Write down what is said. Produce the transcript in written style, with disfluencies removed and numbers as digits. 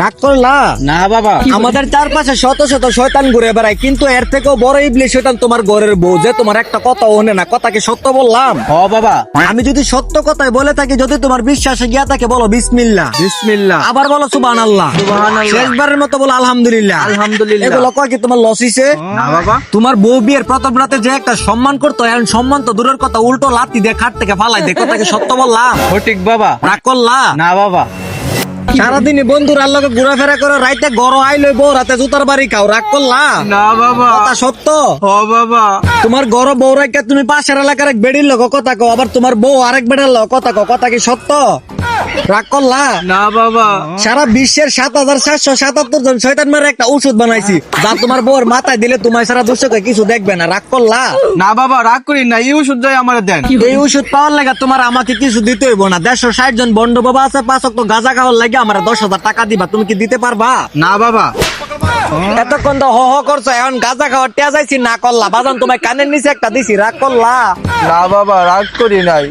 রাগ করলা? না বাবা। আমাদের চারপাশে শত শত শয়তান ঘুরে বেড়ায়, কিন্তু এর থেকেও বড় ইবলিশ শয়তান তোমার ঘরের বউ, যে তোমার একটা কথা ওনে না। কথা কি সত্য বললাম? হ বাবা। আমি যদি সত্য কথাই বলে থাকি, যদি তোমার বিশ্বাসে গিয়া থাকে, বলো বিসমিল্লাহ। বিসমিল্লাহ। আবার বলো সুবহানাল্লাহ। সুবহানাল্লাহ। শেষবারের মতো বলো আলহামদুলিল্লাহ। আলহামদুলিল্লাহ। এগুলো কয় কি তোমার লস হইছে? না বাবা। তোমার বউ বিয়ের প্রথম রাতে যে একটা সম্মান করতো, এখন সম্মান তো দূরের কথা, উল্টো লাত্তি দিয়ে খাট থেকে ফালাই দে। কথা কি সত্য বললাম? সঠিক বাবা। রাগ করলা? না বাবা। সারাদিনই বন্ধুর আল্লাহকে ঘোরাফেরা করে, রাইতে গড় আইলে বউ রাতে জুতার বাড়ি খাও। রাগ করলা? না বাবা। কথা সত্য? হ বাবা। তোমার গড় বউ রাইকা তুমি পাশের এলাকার এক বেড়ির লোক কথা কও, আবার তোমার বউ আরেক বেড়ার লোক কথা কও। কথা কি সত্য? রাগ করলা? না বাবা। সারা বিশ্বের ৭,৭৭৭ জন শয়তান মারে একটা ওষুধ বানাইছি, যা তোমার বউর মাথায় দিলে তোমার সারা দুঃখে কিছু দেখবে না। রাগ করলা? না বাবা, রাগ করি না, এই ওষুধ আমার দেন। এই ওষুধ পাওয়ার লাগে তোমার আমাকে কিছু দিতে হইব না। 160 জন বন্ড বাবা আছে, 5 ওয়াক্ত গাঁজা খাওয়ার লাগে আমার 10,000 টাকা দিবা। তুমি কি দিতে পারবা? না বাবা। এতক্ষণ তো হ করছো, এখন গাঁজা খাওয়ার টেয়া যাইছি না করলা। বাজান তোমায় কানের নিচে একটা দিছি। রাগ করলা? না বাবা, রাগ করি নাই।